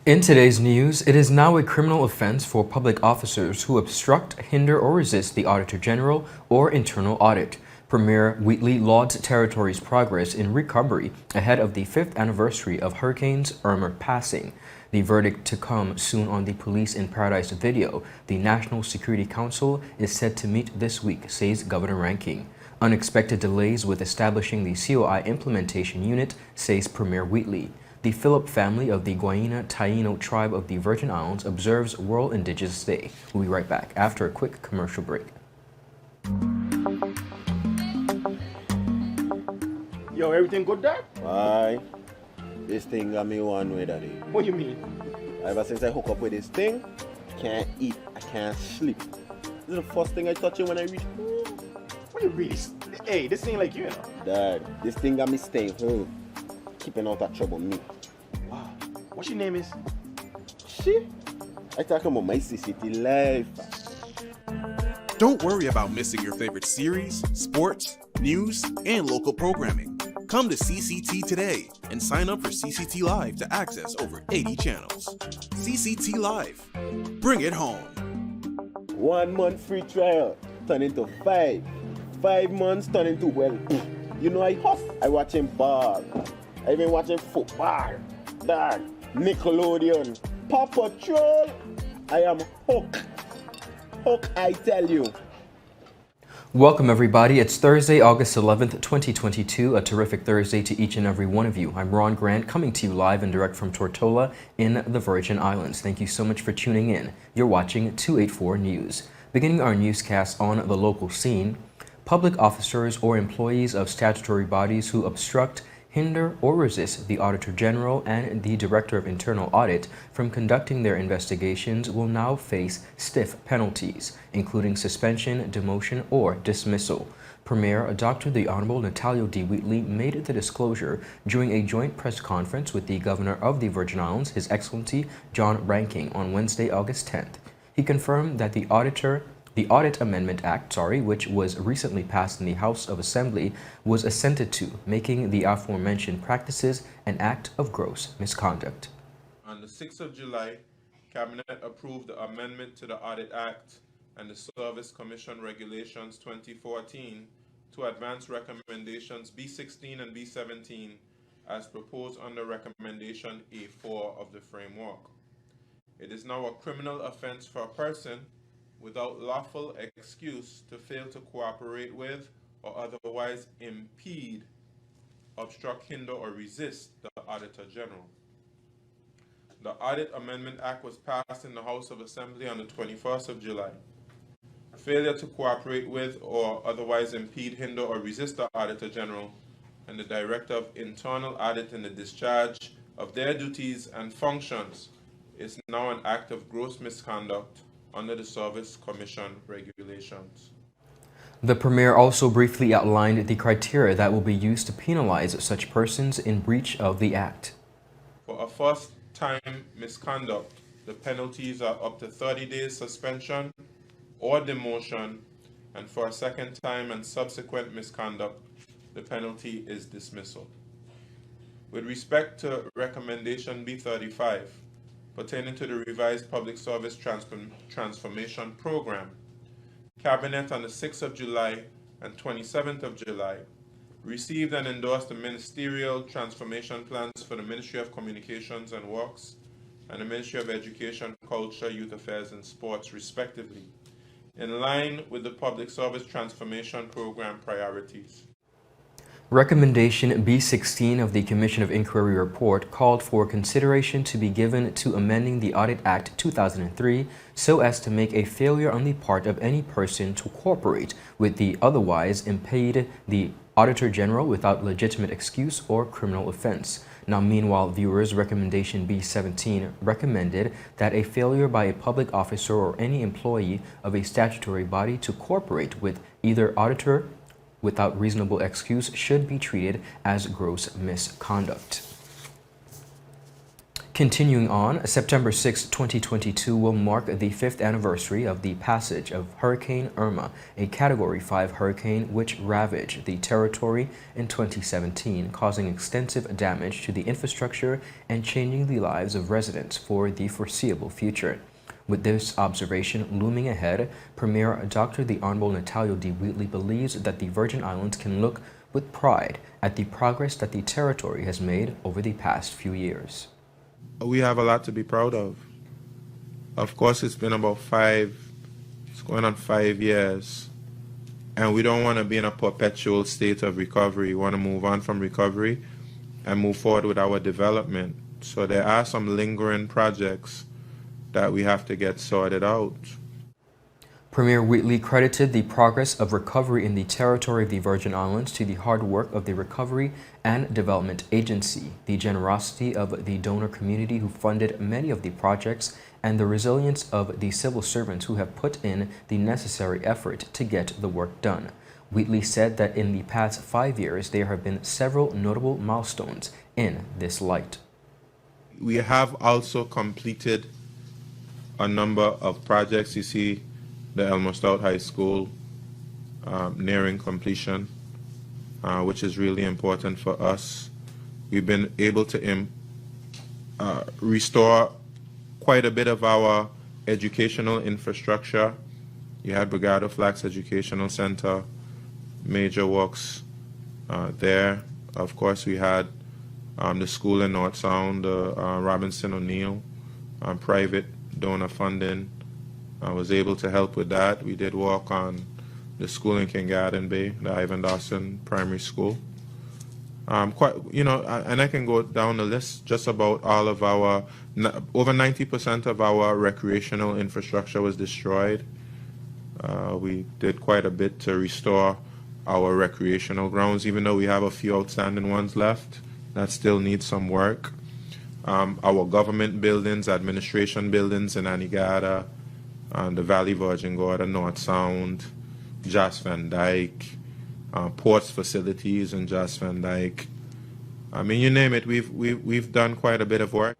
In today's news, it is now a criminal offense for public officers who obstruct, hinder, or resist the Auditor General or internal audit. Premier Wheatley lauds territory's progress in recovery ahead of the 5th anniversary of Hurricane Irma passing. The verdict to come soon on the Police in Paradise video. The National Security Council is set to meet this week, says Governor Ranking. Unexpected delays with establishing the COI implementation unit, says Premier Wheatley. The Phillip family of the Guinia Taiono tribe of the Virgin Islands observes World Indigenous Day. We'll be right back after a quick commercial break. Yo, everything good, Dad? Aye. This thing got me one way, Daddy. What do you mean? Ever since I hook up with this thing, I can't eat, I can't sleep. This is the first thing I touch it when I reach home. What do you really? Hey, this ain't like you, Dad, this thing got me staying home. Keeping out of trouble me. Wow. What your name is? Shit. I talking about my CCT life. Don't worry about missing your favorite series, sports, news, and local programming. Come to CCT today and sign up for CCT Live to access over 80 channels. CCT Live. Bring it home. 1 month free trial turn into 5. 5 months turn into, well, you know I huff. I watching ball. I been watching football. Dad, Nickelodeon, Paw Patrol. I am hooked. Hook, I tell you. Welcome everybody. It's Thursday, August 11th, 2022. A terrific Thursday to each and every one of you. I'm Ron Grant, coming to you live and direct from Tortola in the Virgin Islands. Thank you so much for tuning in. You're watching 284 News. Beginning our newscast on the local scene, public officers or employees of statutory bodies who obstruct, hinder, or resist the Auditor General and the Director of Internal Audit from conducting their investigations will now face stiff penalties, including suspension, demotion, or dismissal. Premier Dr. the Honorable Natalio D. Wheatley made the disclosure during a joint press conference with the Governor of the Virgin Islands, His Excellency John Ranking, on Wednesday, August 10th. He confirmed that the Audit Amendment Act, which was recently passed in the House of Assembly, was assented to, making the aforementioned practices an act of gross misconduct. On the 6th of July, Cabinet approved the amendment to the Audit Act and the Service Commission Regulations 2014 to advance recommendations B16 and B17 as proposed under recommendation A4 of the framework. It is now a criminal offense for a person without lawful excuse to fail to cooperate with or otherwise impede, obstruct, hinder, or resist the Auditor General. The Audit Amendment Act was passed in the House of Assembly on the 21st of July. Failure to cooperate with or otherwise impede, hinder, or resist the Auditor General and the Director of Internal Audit in the discharge of their duties and functions is now an act of gross misconduct under the Service Commission Regulations. The Premier also briefly outlined the criteria that will be used to penalize such persons in breach of the Act. For a first-time misconduct, the penalties are up to 30 days suspension or demotion, and for a second time and subsequent misconduct, the penalty is dismissal. With respect to Recommendation B35, pertaining to the revised Public Service Transformation Program, Cabinet on the 6th of July and 27th of July received and endorsed the Ministerial Transformation Plans for the Ministry of Communications and Works and the Ministry of Education, Culture, Youth Affairs and Sports, respectively, in line with the Public Service Transformation Program priorities. Recommendation B16 of the Commission of Inquiry report called for consideration to be given to amending the Audit Act 2003 so as to make a failure on the part of any person to cooperate with the otherwise impede the Auditor General without legitimate excuse or criminal offense. Now, meanwhile, viewers, Recommendation B17 recommended that a failure by a public officer or any employee of a statutory body to cooperate with either auditor without reasonable excuse should be treated as gross misconduct. Continuing on, September 6, 2022 will mark the 5th anniversary of the passage of Hurricane Irma, a Category 5 hurricane which ravaged the territory in 2017, causing extensive damage to the infrastructure and changing the lives of residents for the foreseeable future. With this observation looming ahead, Premier Dr. the Honorable Natalio D. Wheatley believes that the Virgin Islands can look with pride at the progress that the territory has made over the past few years. We have a lot to be proud of. Of course, it's been about it's going on 5 years, and we don't want to be in a perpetual state of recovery. We want to move on from recovery and move forward with our development. So there are some lingering projects that we have to get sorted out. Premier Wheatley credited the progress of recovery in the territory of the Virgin Islands to the hard work of the Recovery and Development Agency, the generosity of the donor community who funded many of the projects, and the resilience of the civil servants who have put in the necessary effort to get the work done. Wheatley said that in the past 5 years, there have been several notable milestones in this light. We have also completed a number of projects. You see the Elmer Stout High School nearing completion, which is really important for us. We've been able to restore quite a bit of our educational infrastructure. You had Brigado Flax Educational Center, major works there. Of course, we had the school in North Sound, Robinson O'Neill, private donor funding. I was able to help with that. We did work on the school in King Garden Bay, the Ivan Dawson Primary School. And I can go down the list just about all of our, over 90% of our recreational infrastructure was destroyed. We did quite a bit to restore our recreational grounds, even though we have a few outstanding ones left that still need some work. Our government buildings, administration buildings in Anegada, the Valley Virgin Gorda, North Sound, Jas Van Dyke, ports facilities in Jas Van Dyke. I mean, you name it, we've done quite a bit of work.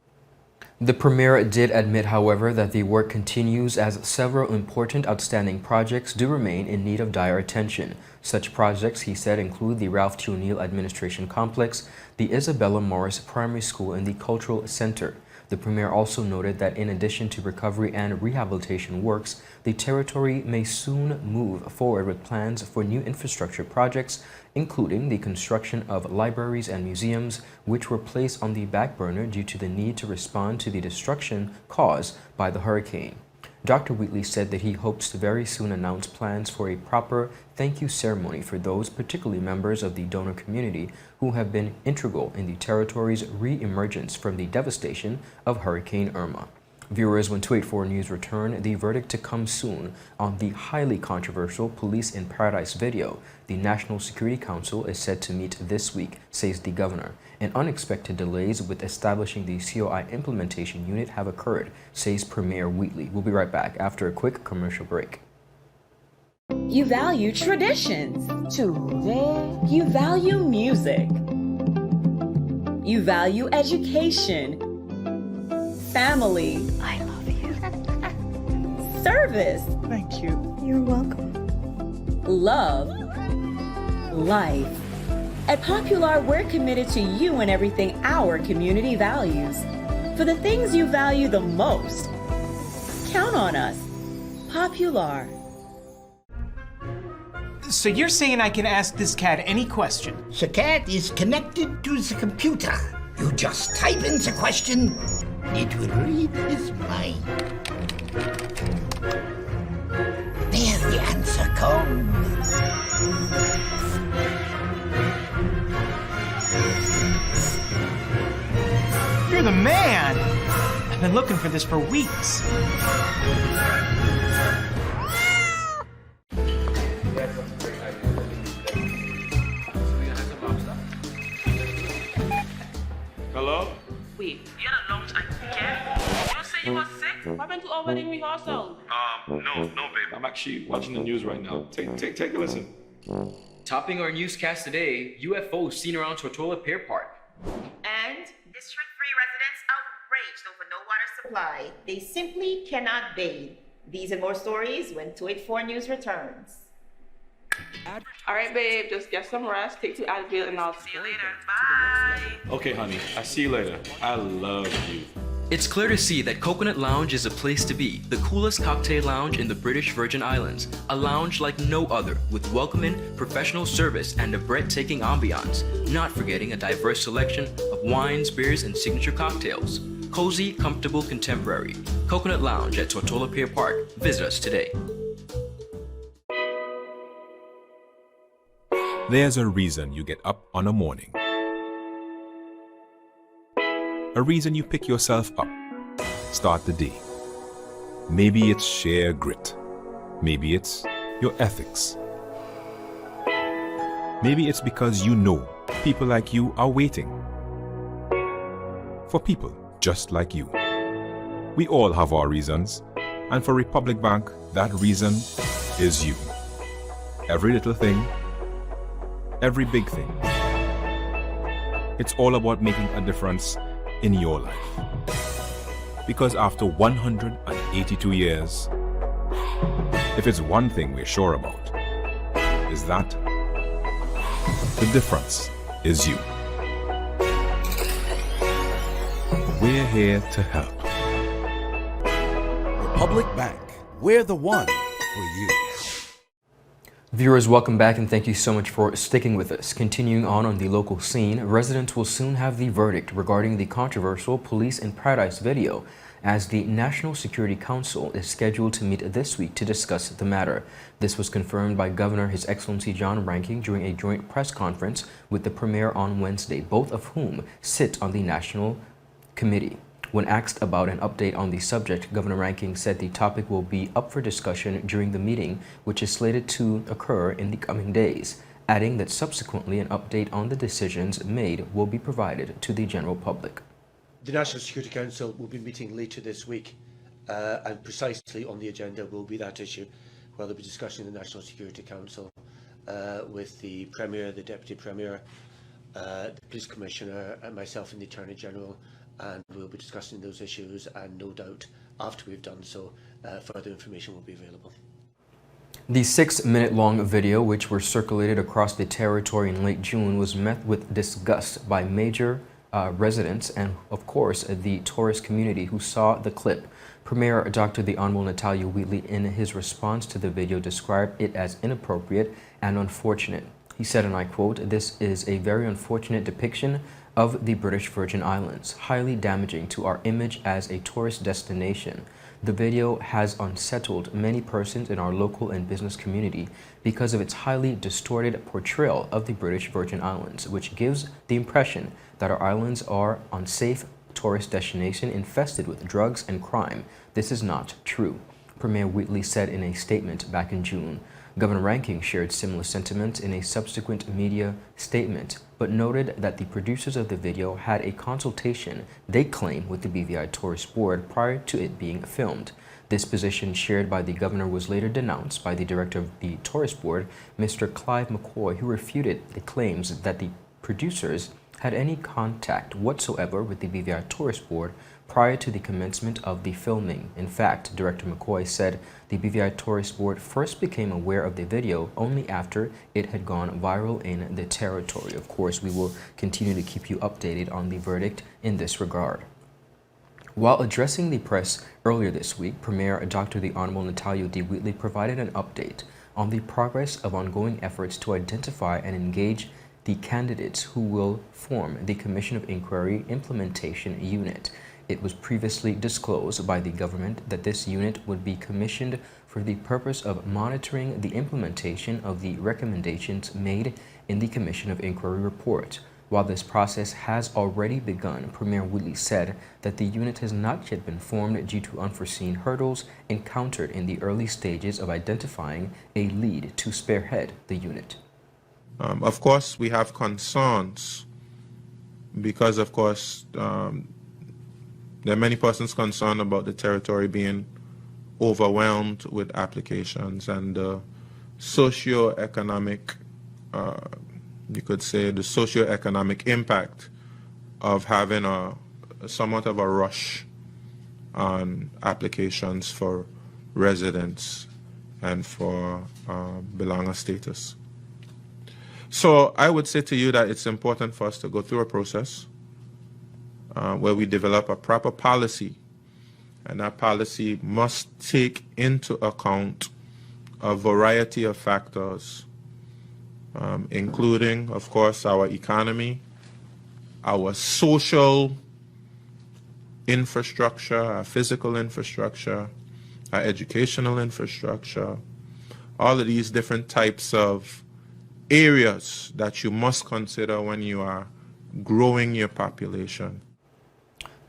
The Premier did admit, however, that the work continues as several important outstanding projects do remain in need of dire attention. Such projects, he said, include the Ralph T. O'Neill Administration Complex, the Isabella Morris Primary School, and the Cultural Center. The Premier also noted that in addition to recovery and rehabilitation works, the territory may soon move forward with plans for new infrastructure projects, including the construction of libraries and museums, which were placed on the back burner due to the need to respond to the destruction caused by the hurricane. Dr. Wheatley said that he hopes to very soon announce plans for a proper thank you ceremony for those, particularly members of the donor community, who have been integral in the territory's re-emergence from the devastation of Hurricane Irma. Viewers, when 284 News return, the verdict to come soon on the highly controversial Police in Paradise video. The National Security Council is set to meet this week, says the governor, and unexpected delays with establishing the COI implementation unit have occurred, says Premier Wheatley. We'll be right back after a quick commercial break. You value traditions. You value music. You value education. Family. I love you. Service. Thank you. You're welcome. Love. Life. At Popular, we're committed to you and everything our community values. For the things you value the most, count on us. Popular. So you're saying I can ask this cat any question? The cat is connected to the computer. You just type in the question, it will read his mind. There the answer comes. You're the man! I've been looking for this for weeks. Hello? Wait, you had a lunch and care? You don't say you were sick? What happened to over in rehearsal? No, babe. I'm actually watching the news right now. Take a listen. Topping our newscast today, UFOs seen around Tortola Pier Park. And? District 3 residents outraged reply, they simply cannot bathe. These and more stories when 284 News returns. All right, babe, just get some rest, take 2 Advil, and I'll see you later. Bye. Okay, honey, I see you later. I love you. It's clear to see that Coconut Lounge is a place to be, the coolest cocktail lounge in the British Virgin Islands. A lounge like no other, with welcoming, professional service and a breathtaking ambiance. Not forgetting a diverse selection of wines, beers, and signature cocktails. Cozy, comfortable, contemporary. Coconut Lounge at Tortola Pier Park. Visit us today. There's a reason you get up on a morning. A reason you pick yourself up, start the day. Maybe it's sheer grit. Maybe it's your ethics. Maybe it's because you know people like you are waiting. For people just like you. We all have our reasons, and for Republic Bank, that reason is you. Every little thing, every big thing. It's all about making a difference in your life. Because after 182 years, if it's one thing we're sure about, is that the difference is you. We're here to help. Republic Bank, we're the one for you. Viewers, welcome back and thank you so much for sticking with us. Continuing on the local scene, residents will soon have the verdict regarding the controversial Police in Paradise video, as the National Security Council is scheduled to meet this week to discuss the matter. This was confirmed by Governor His Excellency John Ranking during a joint press conference with the Premier on Wednesday, both of whom sit on the National Committee. When asked about an update on the subject, Governor Ranking said the topic will be up for discussion during the meeting, which is slated to occur in the coming days, adding that subsequently an update on the decisions made will be provided to the general public. The National Security Council will be meeting later this week, and precisely on the agenda will be that issue, where they'll be discussing the National Security Council with the Premier, the Deputy Premier, the Police Commissioner, and myself and the Attorney General. And we'll be discussing those issues, and no doubt after we've done so, further information will be available. The 6-minute-long video, which was circulated across the territory in late June, was met with disgust by major residents and, of course, the tourist community who saw the clip. Premier Dr. the Honorable Natalia Wheatley, in his response to the video, described it as inappropriate and unfortunate. He said, and I quote, "This is a very unfortunate depiction of the British Virgin Islands, highly damaging to our image as a tourist destination. The video has unsettled many persons in our local and business community because of its highly distorted portrayal of the British Virgin Islands, which gives the impression that our islands are unsafe tourist destination infested with drugs and crime. This is not true," Premier Wheatley said in a statement back in June. Governor Ranking shared similar sentiments in a subsequent media statement, but noted that the producers of the video had a consultation, they claim, with the BVI Tourist Board prior to it being filmed. This position shared by the governor was later denounced by the director of the Tourist Board, Mr. Clive McCoy, who refuted the claims that the producers had any contact whatsoever with the BVI Tourist Board prior to the commencement of the filming. In fact, Director McCoy said the BVI Tourist Board first became aware of the video only after it had gone viral in the territory. Of course, we will continue to keep you updated on the verdict in this regard. While addressing the press earlier this week, Premier Dr. the Honorable Natalia D. Wheatley provided an update on the progress of ongoing efforts to identify and engage the candidates who will form the Commission of Inquiry Implementation Unit. It was previously disclosed by the government that this unit would be commissioned for the purpose of monitoring the implementation of the recommendations made in the Commission of Inquiry report. While this process has already begun, Premier Wheatley said that the unit has not yet been formed due to unforeseen hurdles encountered in the early stages of identifying a lead to spearhead the unit. Of course, we have concerns because, of course, there are many persons concerned about the territory being overwhelmed with applications, and the socio-economic, you could say, the socio-economic impact of having somewhat of a rush on applications for residence and for belonger status. So I would say to you that it's important for us to go through a process where we develop a proper policy, and that policy must take into account a variety of factors, including, of course, our economy, our social infrastructure, our physical infrastructure, our educational infrastructure, all of these different types of areas that you must consider when you are growing your population.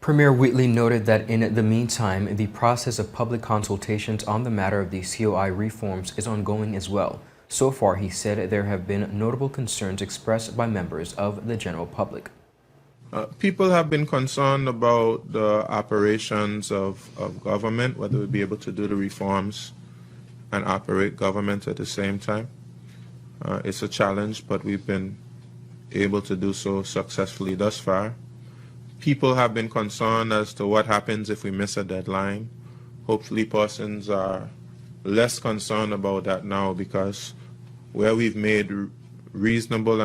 Premier Wheatley noted that in the meantime, the process of public consultations on the matter of the COI reforms is ongoing as well. So far, he said, there have been notable concerns expressed by members of the general public. People have been concerned about the operations of government, whether we'll be able to do the reforms and operate government at the same time. It's a challenge, but we've been able to do so successfully thus far. People have been concerned as to what happens if we miss a deadline. Hopefully persons are less concerned about that now, because where we've made reasonable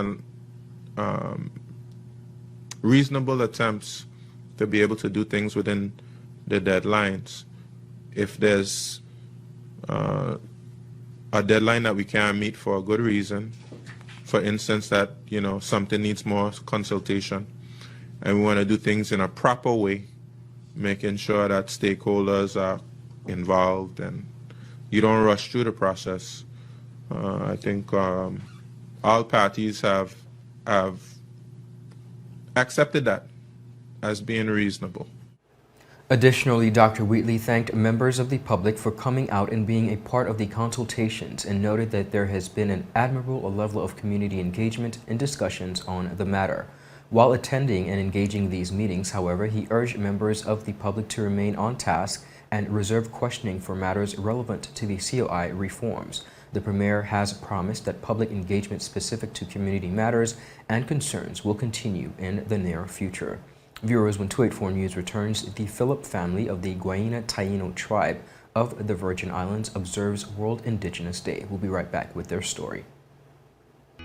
attempts to be able to do things within the deadlines, if there's a deadline that we can't meet for a good reason, for instance that something needs more consultation, and we want to do things in a proper way, making sure that stakeholders are involved and you don't rush through the process. I think all parties have accepted that as being reasonable. Additionally, Dr. Wheatley thanked members of the public for coming out and being a part of the consultations, and noted that there has been an admirable level of community engagement and discussions on the matter. While attending and engaging these meetings, however, he urged members of the public to remain on task and reserve questioning for matters relevant to the COI reforms. The Premier has promised that public engagement specific to community matters and concerns will continue in the near future. Viewers, when 284 News returns, the Phillip family of the Guinia Taiono tribe of the Virgin Islands observes World Indigenous Day. We'll be right back with their story.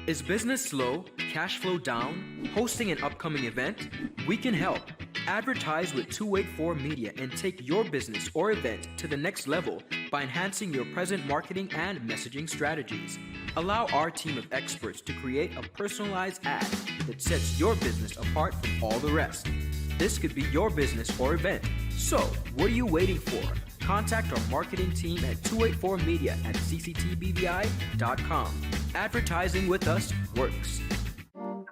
Is business slow? Cash flow down? Hosting an upcoming event? We can help. Advertise with 284 Media and take your business or event to the next level by enhancing your present marketing and messaging strategies. Allow our team of experts to create a personalized ad that sets your business apart from all the rest. This could be your business or event. So, what are you waiting for? Contact our marketing team at 284media@cctbvi.com. Advertising with us works.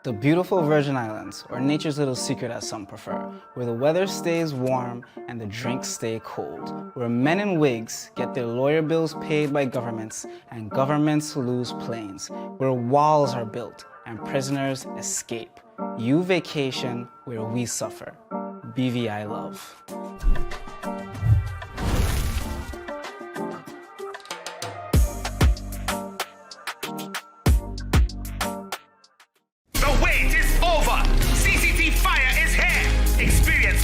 The beautiful Virgin Islands, or nature's little secret as some prefer, where the weather stays warm and the drinks stay cold, where men in wigs get their lawyer bills paid by governments and governments lose planes, where walls are built and prisoners escape. You vacation where we suffer. BVI love.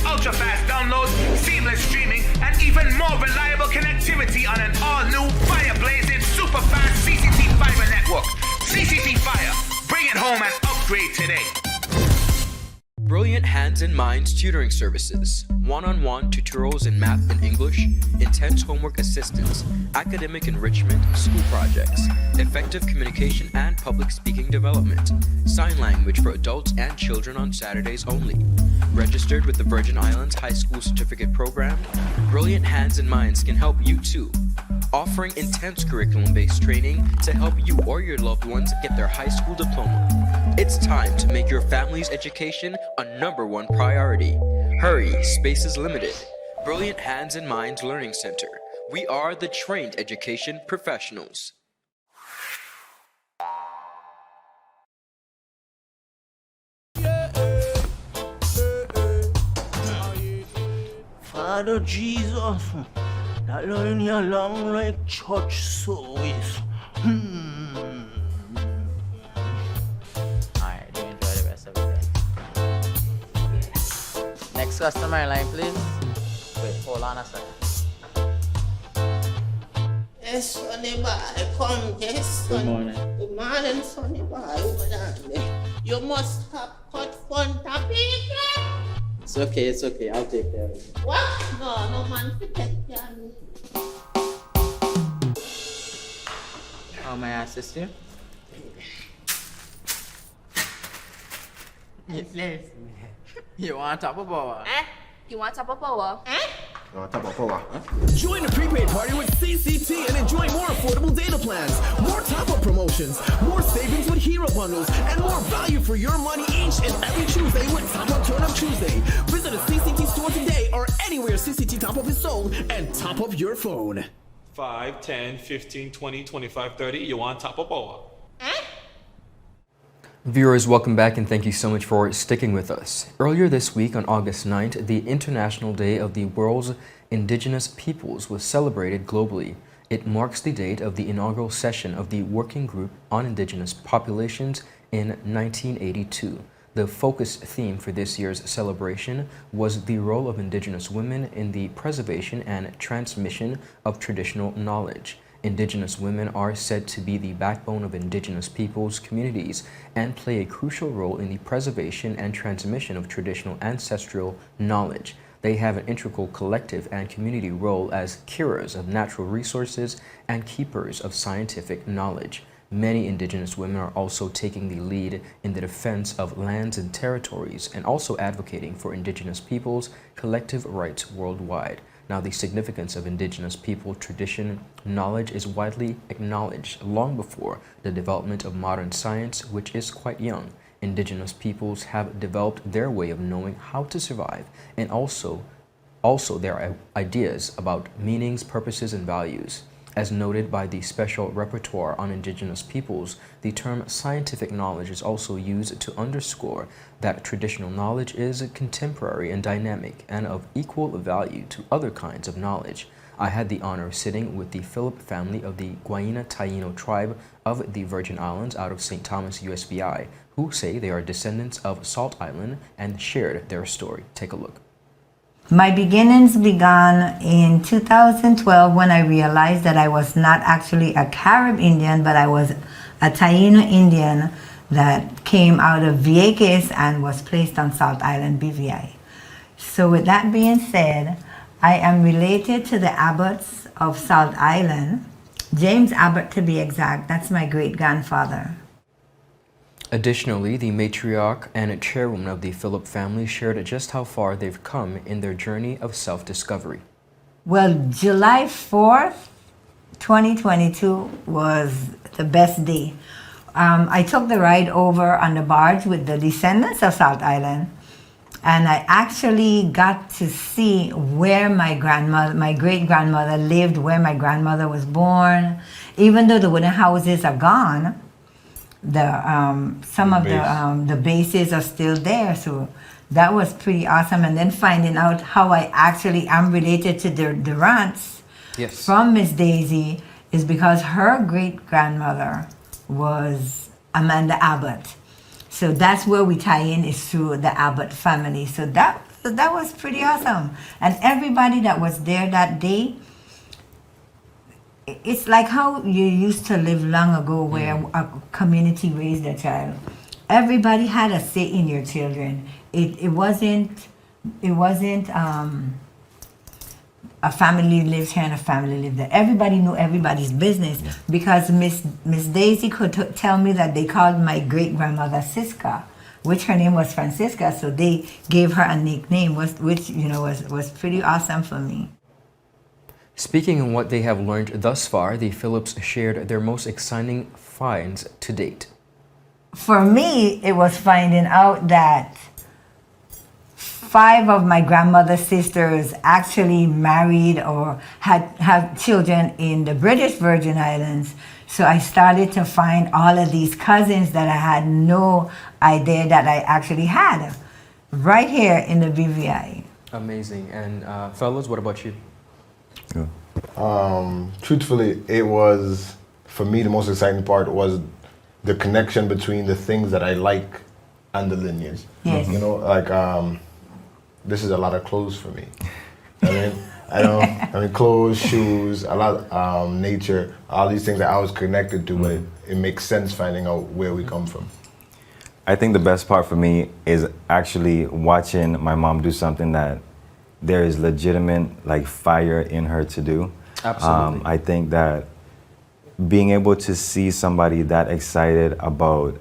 Ultra-fast downloads, seamless streaming, and even more reliable connectivity on an all-new fire-blazing super-fast CCT fiber network. CCT Fire, bring it home and upgrade today. Brilliant Hands and Minds tutoring services, one-on-one tutorials in math and English, intense homework assistance, academic enrichment, school projects, effective communication and public speaking development, sign language for adults and children on Saturdays only. Registered with the Virgin Islands High School Certificate Program, Brilliant Hands and Minds can help you too. Offering intense curriculum-based training to help you or your loved ones get their high school diploma. It's time to make your family's education a #1 priority. Hurry, space is limited. Brilliant Hands and Minds Learning Center. We are the trained education professionals. Father Jesus, that line here long like church service. Alright, do enjoy the rest of the day. Next customer line, please. Wait, hold on. wanna say? Yes, Sonny boy, come, yes, Good Sonny. morning. Good morning, Sonny boy. Hold on there. You must have cut front of people. It's okay, I'll take care of it. What? No man to take care of me. How may I assist you? Yes. You want top of power? You want top of power? Join the prepaid party with CCT and enjoy more affordable data plans, more top-up promotions, more savings with hero bundles, and more value for your money each and every Tuesday with Top Up Turn Up Tuesday. Visit a CCT store today or anywhere CCT Top Up is sold and top up your phone. 5, 10, 15, 20, 25, 30. You want top of power? Viewers, welcome back and thank you so much for sticking with us. Earlier this week on August 9th, the International Day of the World's Indigenous Peoples was celebrated globally. It marks the date of the inaugural session of the Working Group on Indigenous Populations in 1982. The focus theme for this year's celebration was the role of Indigenous women in the preservation and transmission of traditional knowledge. Indigenous women are said to be the backbone of Indigenous peoples' communities and play a crucial role in the preservation and transmission of traditional ancestral knowledge. They have an integral collective and community role as curers of natural resources and keepers of scientific knowledge. Many Indigenous women are also taking the lead in the defense of lands and territories and also advocating for Indigenous peoples' collective rights worldwide. Now, the significance of Indigenous people tradition knowledge is widely acknowledged long before the development of modern science, which is quite young. Indigenous peoples have developed their way of knowing how to survive and also their ideas about meanings, purposes, and values. As noted by the Special Repertoire on Indigenous Peoples, the term scientific knowledge is also used to underscore that traditional knowledge is contemporary and dynamic and of equal value to other kinds of knowledge. I had the honor of sitting with the Phillip family of the Guinia Taiono tribe of the Virgin Islands out of St. Thomas, USVI, who say they are descendants of Salt Island and shared their story. Take a look. My beginnings began in 2012 when I realized that I was not actually a Carib Indian, but I was a Taiono Indian that came out of Vieques and was placed on Salt Island, BVI. So with that being said, I am related to the abbots of Salt Island, James Abbott to be exact. That's my great-grandfather. Additionally, the matriarch and chairwoman of the Phillip family shared just how far they've come in their journey of self-discovery. Well, July 4th, 2022 was the best day. I took the ride over on the barge with the descendants of Salt Island, and I actually got to see where my great-grandmother lived, where my grandmother was born. Even though the wooden houses are gone, some of the bases are still there, so that was pretty awesome. And then finding out how I actually am related to the Durants from Miss Daisy is because her great-grandmother was Amanda Abbott. So that's where we tie in, is through the Abbott family. So that was pretty awesome. And everybody that was there that day, it's like how you used to live long ago where a community raised a child. Everybody had a say in your children. It wasn't a family lives here and a family lives there. Everybody knew everybody's business because Miss Daisy could tell me that they called my great-grandmother Siska, which her name was Francisca, so they gave her a nickname, which was pretty awesome for me. Speaking on what they have learned thus far, the Phillips shared their most exciting finds to date. For me, it was finding out that 5 of my grandmother's sisters actually married or had children in the British Virgin Islands. So I started to find all of these cousins that I had no idea that I actually had right here in the BVI. Amazing. And fellas, what about you? Truthfully, it was, for me, the most exciting part was the connection between the things that I like and the lineage. Yes. You know, like, this is a lot of clothes for me. I mean, I mean, clothes, shoes, a lot, nature, all these things that I was connected to, but it makes sense finding out where we come from. I think the best part for me is actually watching my mom do something that there is legitimate like fire in her to do. Absolutely. I think that being able to see somebody that excited about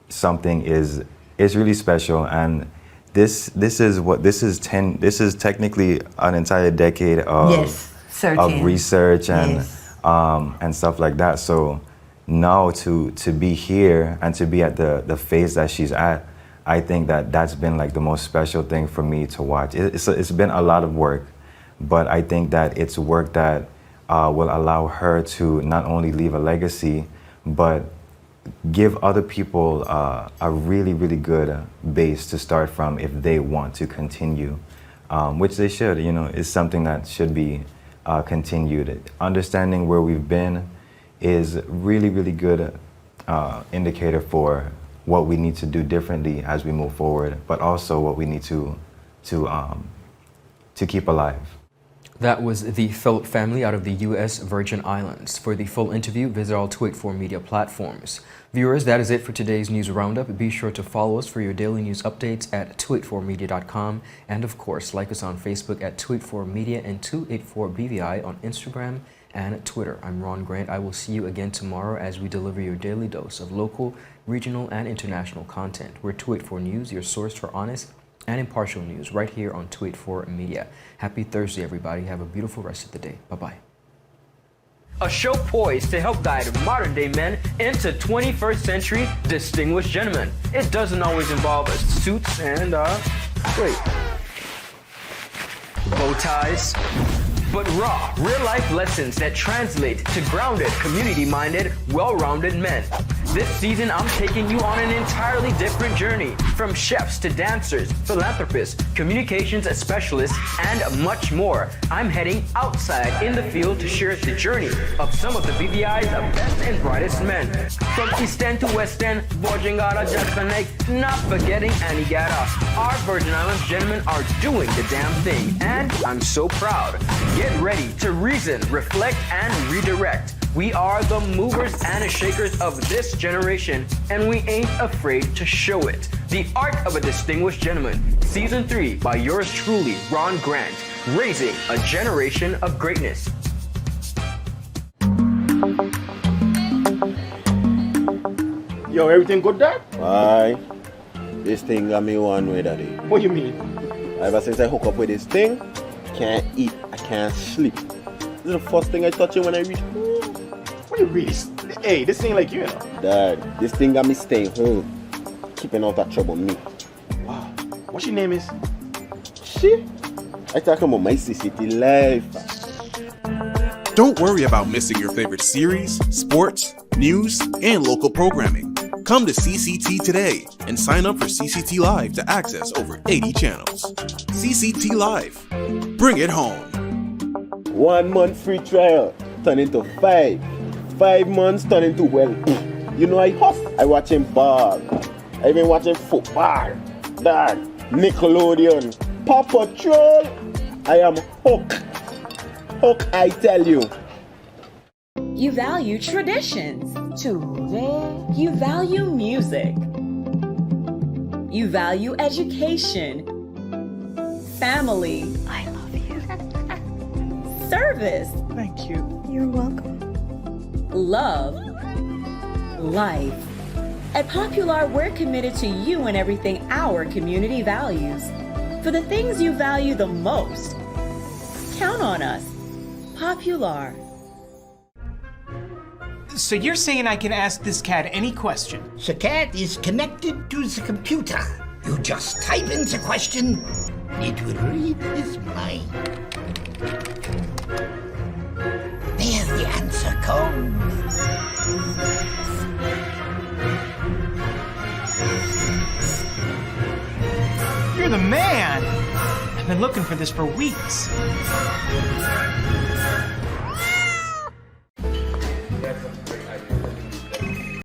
something is really special, and this is technically an entire decade of research and stuff like that. So now to be here and to be at the phase that she's at, I think that that's been like the most special thing for me to watch. It's been a lot of work, but I think that it's work that will allow her to not only leave a legacy, but give other people a really, really good base to start from if they want to continue, which they should. You know, it's something that should be continued. Understanding where we've been is really, really good indicator for what we need to do differently as we move forward, but also what we need to keep alive. That was the Phillip family out of the U.S. Virgin Islands. For the full interview, visit all 284 media platforms. Viewers, that is it for today's news roundup. Be sure to follow us for your daily news updates at 284media.com, and of course, like us on Facebook at 284media and 284BVI on Instagram and Twitter. I'm Ron Grant. I will see you again tomorrow as we deliver your daily dose of local, regional, and international content. We're 284 News, your source for honest and impartial news, right here on 284 Media. Happy Thursday, everybody. Have a beautiful rest of the day. Bye-bye. A show poised to help guide modern-day men into 21st century distinguished gentlemen. It doesn't always involve suits and, bow ties, but raw, real-life lessons that translate to grounded, community-minded, well-rounded men. This season, I'm taking you on an entirely different journey, from chefs to dancers, philanthropists, communications specialists, and much more. I'm heading outside in the field to share the journey of some of the BVI's best and brightest men. From East End to West End, Bojangara, Jackson Lake, not forgetting Anigata. Our Virgin Islands gentlemen are doing the damn thing, and I'm so proud. Get ready to reason, reflect, and redirect. We are the movers and shakers of this generation, and we ain't afraid to show it. The Art of a Distinguished Gentleman, Season 3 by yours truly, Ron Grant, raising a generation of greatness. Yo, everything good, Dad? Aye. This thing got me one way, Daddy. What do you mean? Ever since I hook up with this thing, can't eat, I can't sleep. This is the first thing I touch when I reach home. What do you really? Hey, this ain't like you, know. Dad, this thing got me staying home, keeping out that trouble me. Wow. What's your name is? She? I talking about my CCT life. Don't worry about missing your favorite series, sports, news, and local programming. Come to CCT today and sign up for CCT Live to access over 80 channels. CCT Live. Bring it home. 1 month free trial turn into 5. 5 months turn into, well, you know I huff. I watching ball. I been watching football. Dad, Nickelodeon, Paw Patrol. I am hooked. Hook, I tell you. You value traditions. Today, you value music. You value education. Family. I love you. Service. Thank you. You're welcome. Love. Life. At Popular, we're committed to you and everything our community values. For the things you value the most, count on us. Popular. So you're saying I can ask this cat any question? The cat is connected to the computer. You just type in the question, it will read his mind. There the answer comes. You're the man! I've been looking for this for weeks.